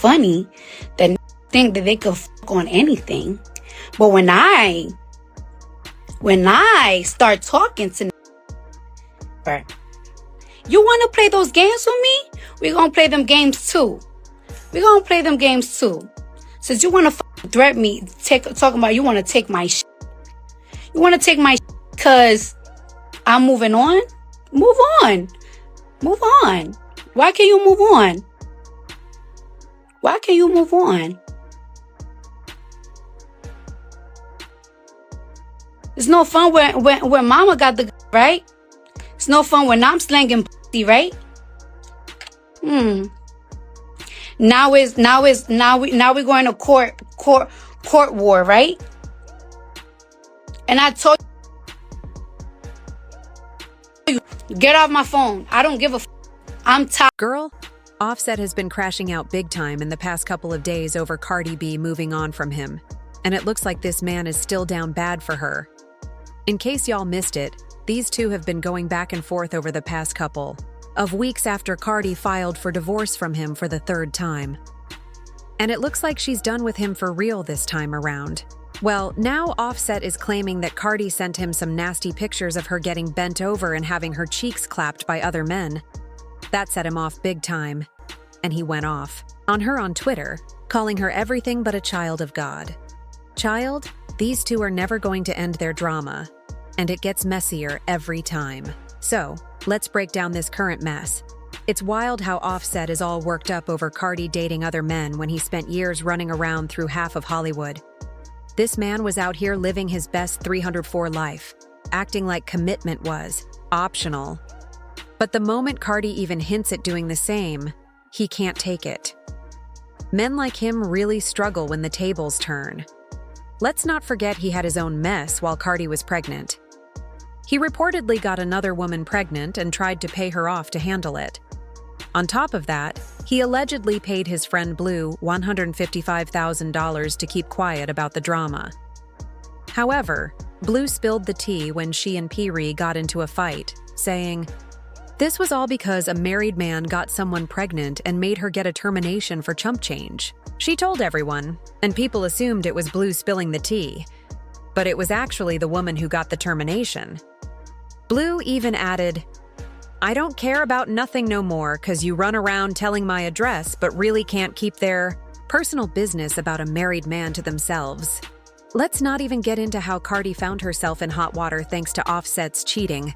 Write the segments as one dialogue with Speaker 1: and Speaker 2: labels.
Speaker 1: funny that think that they could fuck on anything. But when I start talking to you want to play those games with me? We're going to play them games too. Since you want to threat me, talking about you want to take my shit. You want to take my shit because I'm moving on? Move on. Why can't you move on? It's no fun when mama got the right. It's no fun when I'm slanging pussy, right? Now we're going to court war, right? And I told you, get off my phone. I don't give a I'm tired.
Speaker 2: Girl, Offset has been crashing out big time in the past couple of days over Cardi B moving on from him, and it looks like this man is still down bad for her. In case y'all missed it, these two have been going back and forth over the past couple of weeks after Cardi filed for divorce from him for the 3rd time. And it looks like she's done with him for real this time around. Well, now Offset is claiming that Cardi sent him some nasty pictures of her getting bent over and having her cheeks clapped by other men. That set him off big time, and he went off on her on Twitter, calling her everything but a child of God. Child, these two are never going to end their drama, and it gets messier every time. So, let's break down this current mess. It's wild how Offset is all worked up over Cardi dating other men when he spent years running around through half of Hollywood. This man was out here living his best 304 life, acting like commitment was optional. But the moment Cardi even hints at doing the same, he can't take it. Men like him really struggle when the tables turn. Let's not forget he had his own mess while Cardi was pregnant. He reportedly got another woman pregnant and tried to pay her off to handle it. On top of that, he allegedly paid his friend Blue $155,000 to keep quiet about the drama. However, Blue spilled the tea when she and P. got into a fight, saying, "This was all because a married man got someone pregnant and made her get a termination for chump change. She told everyone, and people assumed it was Blue spilling the tea. But it was actually the woman who got the termination." Blue even added, "I don't care about nothing no more 'cause you run around telling my address but really can't keep their personal business about a married man to themselves." Let's not even get into how Cardi found herself in hot water thanks to Offset's cheating.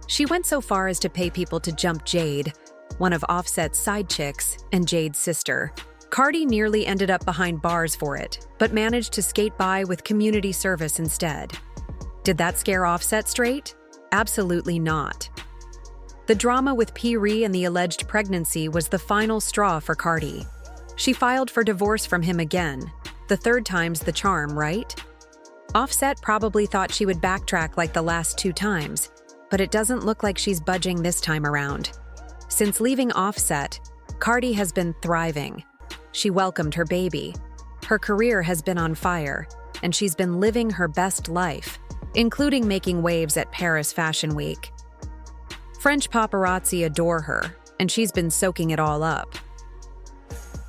Speaker 2: She went so far as to pay people to jump Jade, one of Offset's side chicks, and Jade's sister. Cardi nearly ended up behind bars for it, but managed to skate by with community service instead. Did that scare Offset straight? Absolutely not. The drama with P. and the alleged pregnancy was the final straw for Cardi. She filed for divorce from him again. The 3rd time's the charm, right? Offset probably thought she would backtrack like the last 2 times, but it doesn't look like she's budging this time around. Since leaving Offset, Cardi has been thriving. She welcomed her baby. Her career has been on fire, and she's been living her best life, including making waves at Paris Fashion Week. French paparazzi adore her, and she's been soaking it all up.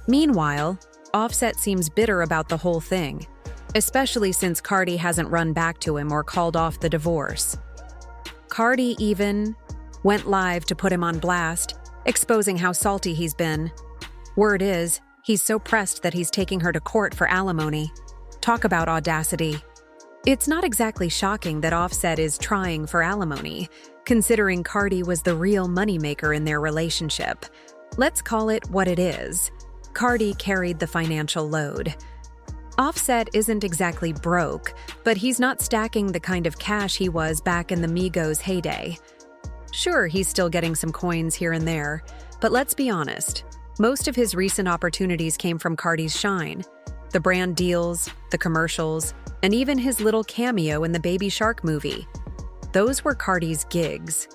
Speaker 2: Meanwhile, Offset seems bitter about the whole thing, especially since Cardi hasn't run back to him or called off the divorce. Cardi even went live to put him on blast, exposing how salty he's been. Word is, he's so pressed that he's taking her to court for alimony. Talk about audacity. It's not exactly shocking that Offset is trying for alimony, considering Cardi was the real moneymaker in their relationship. Let's call it what it is. Cardi carried the financial load. Offset isn't exactly broke, but he's not stacking the kind of cash he was back in the Migos' heyday. Sure, he's still getting some coins here and there, but let's be honest. Most of his recent opportunities came from Cardi's shine. The brand deals, the commercials, and even his little cameo in the Baby Shark movie. Those were Cardi's gigs.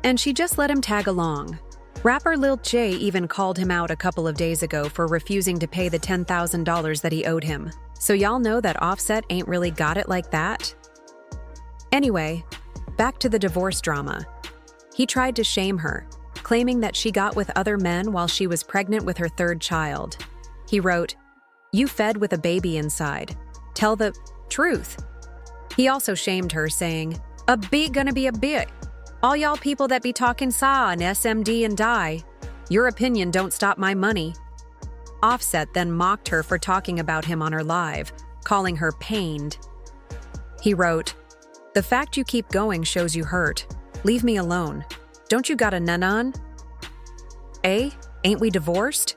Speaker 2: And she just let him tag along. Rapper Lil J even called him out a couple of days ago for refusing to pay the $10,000 that he owed him. So y'all know that Offset ain't really got it like that? Anyway, back to the divorce drama. He tried to shame her, claiming that she got with other men while she was pregnant with her 3rd child. He wrote, "You fed with a baby inside. Tell the truth." He also shamed her, saying, "A bit gonna be a bit. All y'all people that be talking saw an SMD and die. Your opinion don't stop my money." Offset then mocked her for talking about him on her live, calling her pained. He wrote, "The fact you keep going shows you hurt. Leave me alone. Don't you got a nun? Eh? Ain't we divorced?"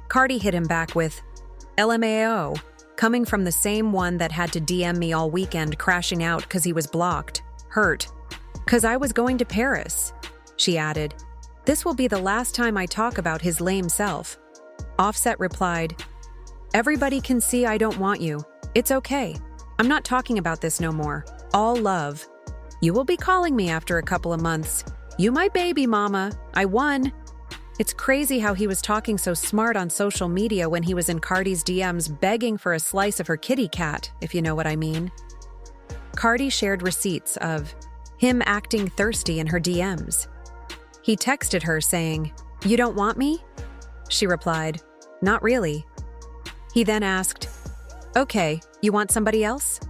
Speaker 2: Cardi hit him back with, "LMAO, coming from the same one that had to DM me all weekend crashing out because he was blocked. Hurt. Because I was going to Paris." She added, "This will be the last time I talk about his lame self." Offset replied, "Everybody can see I don't want you. It's okay. I'm not talking about this no more. All love. You will be calling me after a couple of months. You my baby mama. I won." It's crazy how he was talking so smart on social media when he was in Cardi's DMs begging for a slice of her kitty cat, if you know what I mean. Cardi shared receipts of him acting thirsty in her DMs. He texted her saying, "You don't want me?" She replied, "Not really." He then asked, "Okay, you want somebody else?"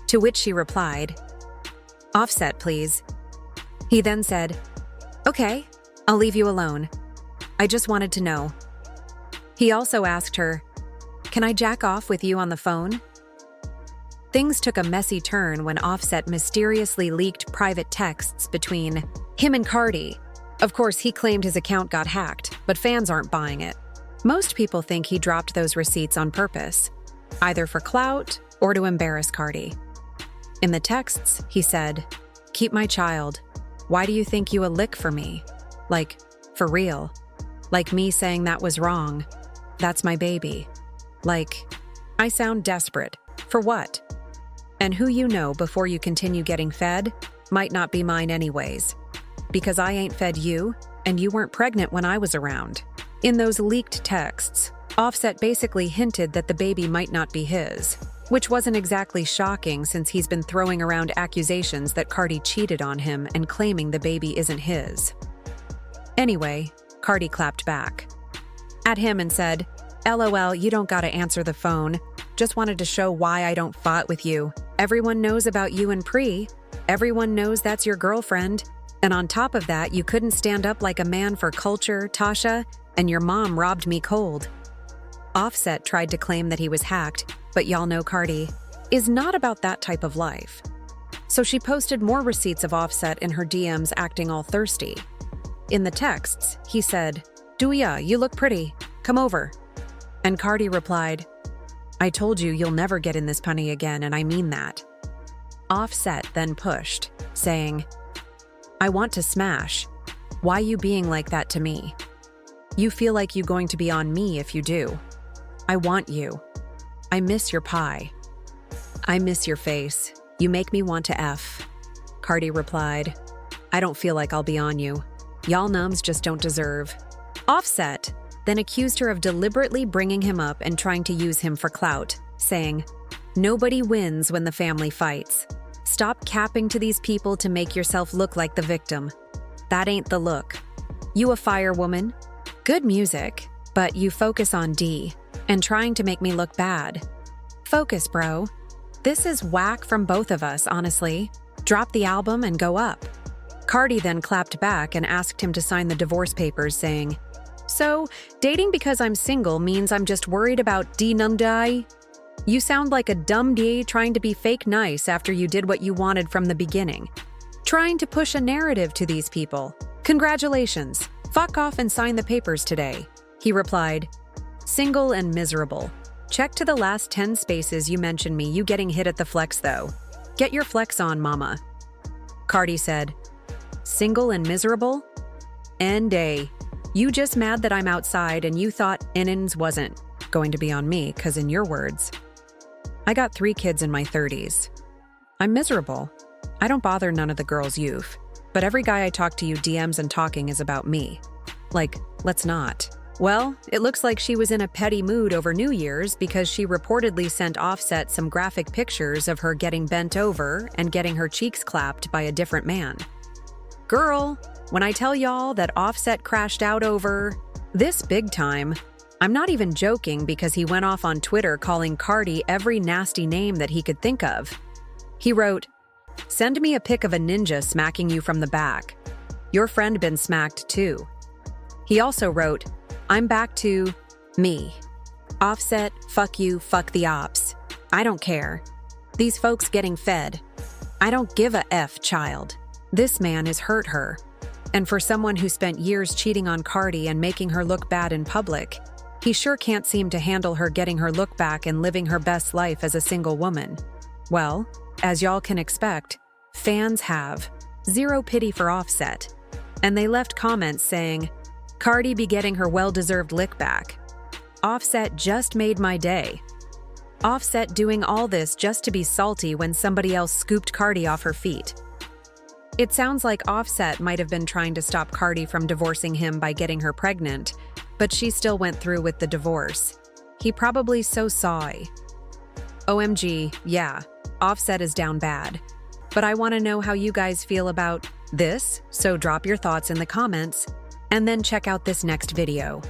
Speaker 2: To which she replied, "Offset, please." He then said, "Okay, I'll leave you alone. I just wanted to know." He also asked her, "Can I jack off with you on the phone?" Things took a messy turn when Offset mysteriously leaked private texts between him and Cardi. Of course, he claimed his account got hacked, but fans aren't buying it. Most people think he dropped those receipts on purpose, either for clout or to embarrass Cardi. In the texts, he said, "Keep my child. Why do you think you a lick for me? Like, for real. Like me saying that was wrong. That's my baby. Like, I sound desperate. For what? And who you know before you continue getting fed might not be mine anyways. Because I ain't fed you, and you weren't pregnant when I was around." In those leaked texts, Offset basically hinted that the baby might not be his, which wasn't exactly shocking since he's been throwing around accusations that Cardi cheated on him and claiming the baby isn't his. Anyway, Cardi clapped back at him and said, "LOL, you don't gotta answer the phone. Just wanted to show why I don't fight with you. Everyone knows about you and Pri. Everyone knows that's your girlfriend. And on top of that, you couldn't stand up like a man for culture, Tasha, and your mom robbed me cold." Offset tried to claim that he was hacked, but y'all know Cardi is not about that type of life. So she posted more receipts of Offset in her DMs acting all thirsty. In the texts, he said, "Do ya, you look pretty. Come over." And Cardi replied, "I told you you'll never get in this punny again, and I mean that." Offset then pushed, saying, "I want to smash. Why you being like that to me? You feel like you going to be on me if you do. I want you. I miss your pie. I miss your face. You make me want to F." Cardi replied, "I don't feel like I'll be on you. Y'all numbs just don't deserve." Offset then accused her of deliberately bringing him up and trying to use him for clout, saying, "Nobody wins when the family fights. Stop capping to these people to make yourself look like the victim. That ain't the look. You a fire woman? Good music, but you focus on D and trying to make me look bad. Focus, bro. This is whack from both of us, honestly. Drop the album and go up." Cardi then clapped back and asked him to sign the divorce papers, saying, "So, dating because I'm single means I'm just worried about D-num-die? You sound like a dumb D trying to be fake nice after you did what you wanted from the beginning. Trying to push a narrative to these people. Congratulations. Fuck off and sign the papers today." He replied, "Single and miserable. Check to the last 10 spaces you mentioned me you getting hit at the flex though. Get your flex on, mama." Cardi said, "Single and miserable? N-day. You just mad that I'm outside and you thought innings wasn't going to be on me, cause in your words, I got 3 kids in my 30s. I'm miserable. I don't bother none of the girls you've, but every guy I talk to you DMs and talking is about me. Like, let's not." Well, it looks like she was in a petty mood over New Year's because she reportedly sent Offset some graphic pictures of her getting bent over and getting her cheeks clapped by a different man. Girl, when I tell y'all that Offset crashed out over this big time, I'm not even joking because he went off on Twitter calling Cardi every nasty name that he could think of. He wrote, "Send me a pic of a ninja smacking you from the back. Your friend been smacked too." He also wrote, "I'm back to me. Offset, fuck you, fuck the ops. I don't care. These folks getting fed. I don't give a F, child." This man has hurt her. And for someone who spent years cheating on Cardi and making her look bad in public, he sure can't seem to handle her getting her look back and living her best life as a single woman. Well, as y'all can expect, fans have zero pity for Offset. And they left comments saying, "Cardi be getting her well-deserved lick back. Offset just made my day. Offset doing all this just to be salty when somebody else scooped Cardi off her feet." It sounds like Offset might have been trying to stop Cardi from divorcing him by getting her pregnant, but she still went through with the divorce. He probably so sorry. OMG, yeah, Offset is down bad. But I want to know how you guys feel about this, so drop your thoughts in the comments, and then check out this next video.